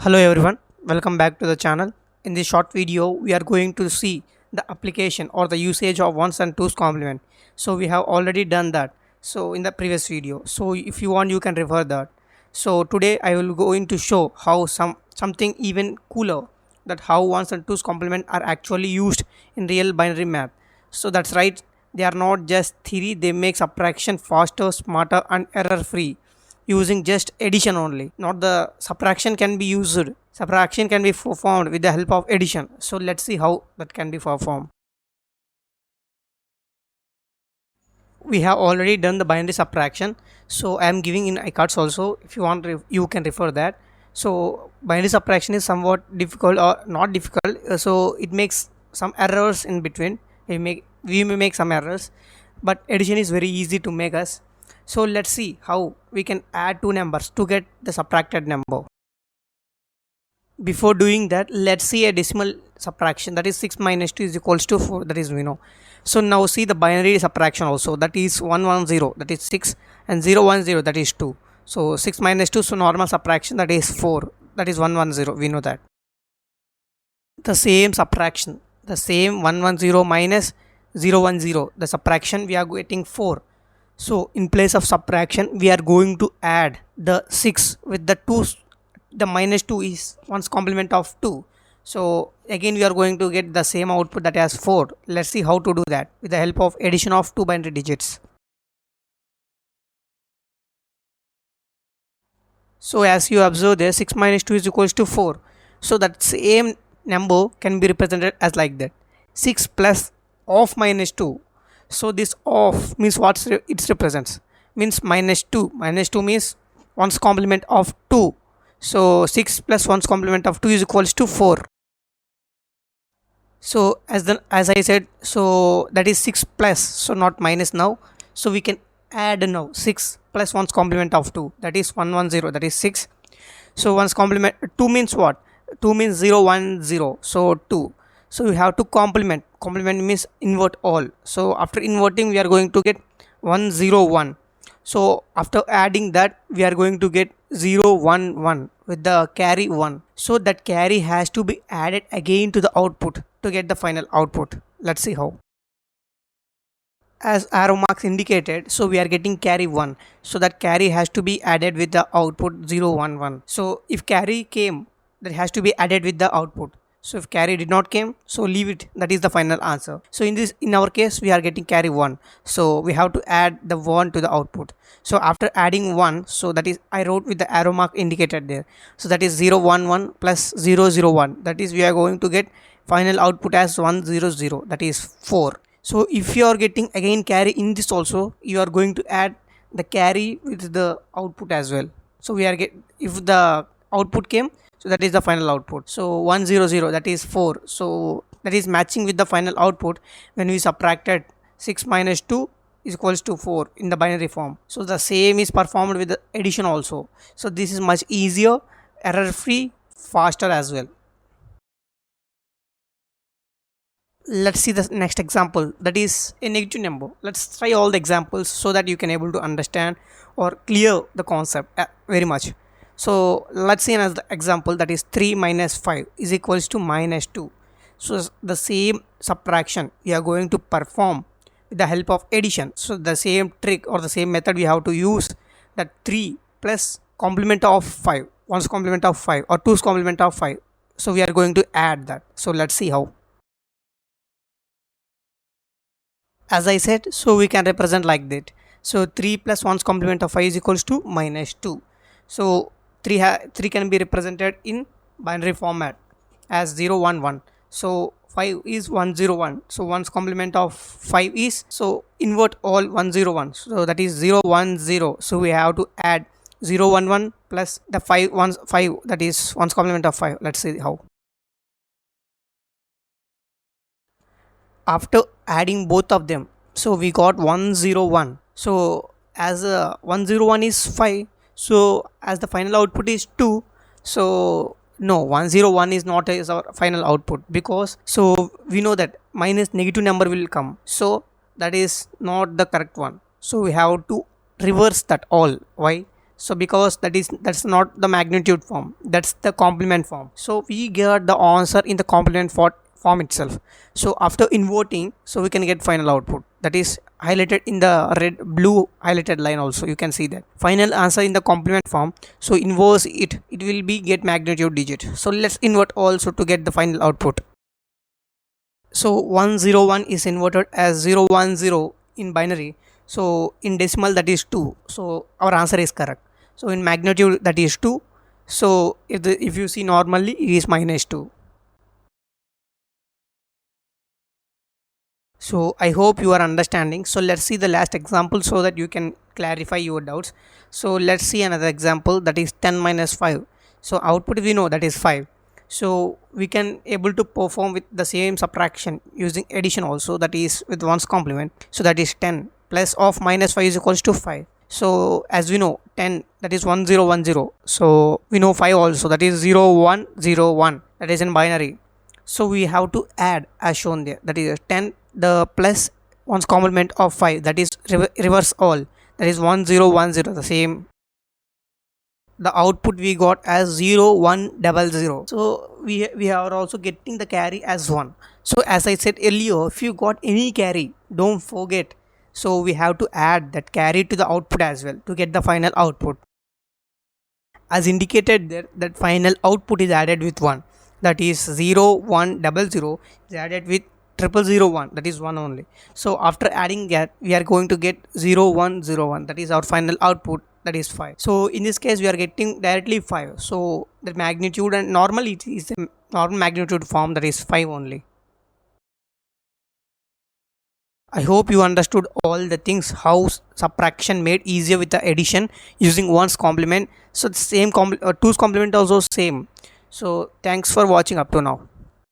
Hello everyone, welcome back to the channel. In this short video, we are going to see the application or the usage of ones and twos complement. So we have already done that. So in the previous video. So if you want, you can refer that. So today I will going to show how something even cooler, that how ones and twos complement are actually used in real binary math. So that's right. They are not just theory. They make subtraction faster, smarter, and error free using just addition only, not the subtraction can be used. Subtraction can be performed with the help of addition. So let's see how that can be performed. We have already done the binary subtraction, so I am giving in iCards also. If you want, you can refer that. So binary subtraction is somewhat difficult or not difficult, so it makes some errors in between. We may make some errors, but addition is very easy to make us. So let's see how we can add two numbers to get the subtracted number. Before doing that, let's see a decimal subtraction, that is 6 minus 2 is equals to 4, that is we know. So now see the binary subtraction also, that is 110, that is 6, and 010, that is 2. So 6 minus 2, so normal subtraction, that is 4, that is 110, we know that. The same subtraction, the same 110 minus 010, the subtraction we are getting 4. So in place of subtraction, we are going to add the 6 with the 2. The minus 2 is one's complement of 2. So again we are going to get the same output, that has 4. Let's see how to do that with the help of addition of two binary digits. So as you observe there, 6 minus 2 is equals to 4. So that same number can be represented as like that. 6 plus of minus 2. So this of means what it represents, means minus 2. Minus 2 means one's complement of 2. So 6 plus 1's complement of 2 is equals to 4. So as I said, so that is 6 plus, so not minus now. So we can add now 6 plus 1's complement of 2, that is 110, that is 6. So 1's complement 2 means what? 2 means 010, so 2. So we have to complement. Complement means invert all. So after inverting, we are going to get 101. So after adding that, we are going to get 011 with the carry 1. So that carry has to be added again to the output to get the final output. Let's see how. As arrow marks indicated, so we are getting carry 1. So that carry has to be added with the output 011. So if carry came, that has to be added with the output. So if carry did not came, so leave it, that is the final answer. So in our case, we are getting carry 1. So we have to add the 1 to the output. So after adding 1, so that is I wrote with the arrow mark indicated there. So that is 011 plus 001. That is we are going to get final output as 100, that is 4. So if you are getting again carry in this also, you are going to add the carry with the output as well. So we are if the output came, so that is the final output. So 100, that is 4. So that is matching with the final output when we subtracted 6 minus 2 is equals to 4 in the binary form. So the same is performed with the addition also. So this is much easier, error free, faster as well. Let's see the next example, that is a negative number. Let's try all the examples so that you can able to understand or clear the concept very much. So let's see another example, that is 3 minus 5 is equals to minus 2. So the same subtraction we are going to perform with the help of addition. So the same trick or the same method we have to use, that 3 plus complement of 5, 1's complement of 5 or 2's complement of 5. So we are going to add that. So let's see how. As I said, so we can represent like that. So 3 plus 1's complement of 5 is equals to minus 2. So 3 can be represented in binary format as 011. So 5 is 101. So 1's complement of 5 is, so invert all 101. So that is 010. So we have to add 011 plus the 5, that is 1's complement of 5. Let's see how. After adding both of them, so we got 101. So as 101 is 5, so as the final output is 2, so no, 101 is not as our final output, because so we know that minus negative number will come, so that is not the correct one. So we have to reverse that all. Why? So because that's not the magnitude form, that's the complement form. So we get the answer in the complement form itself. So after inverting, so we can get final output, that is highlighted in the red blue highlighted line. Also you can see that final answer in the complement form. So inverse it will be get magnitude digit. So let's invert also to get the final output. So 101 is inverted as 010 in binary. So in decimal that is 2. So our answer is correct. So in magnitude that is 2. So if you see normally it is -2. So I hope you are understanding. So let's see the last example so that you can clarify your doubts. So let's see another example, that is 10 minus 5. So output we know that is 5. So we can able to perform with the same subtraction using addition also, that is with 1's complement. So that is 10 plus of minus 5 is equals to 5. So as we know 10 that is 1010. So we know 5 also, that is 0101, that is in binary. So we have to add as shown there, that is 10 the plus 1's complement of 5, that is reverse all, that is 1010, the same. The output we got as 0100. So we are also getting the carry as 1. So as I said earlier, if you got any carry, don't forget, so we have to add that carry to the output as well to get the final output. As indicated there, that final output is added with 1, that is 0100 is added with 0001, that is 1 only. So after adding that we are going to get 0101, that is our final output, that is 5. So in this case we are getting directly 5. So the magnitude, and normally it is the normal magnitude form, that is 5 only. I hope you understood all the things, how subtraction made easier with the addition using 1's complement. So the same 2's complement also same. So thanks for watching up to now.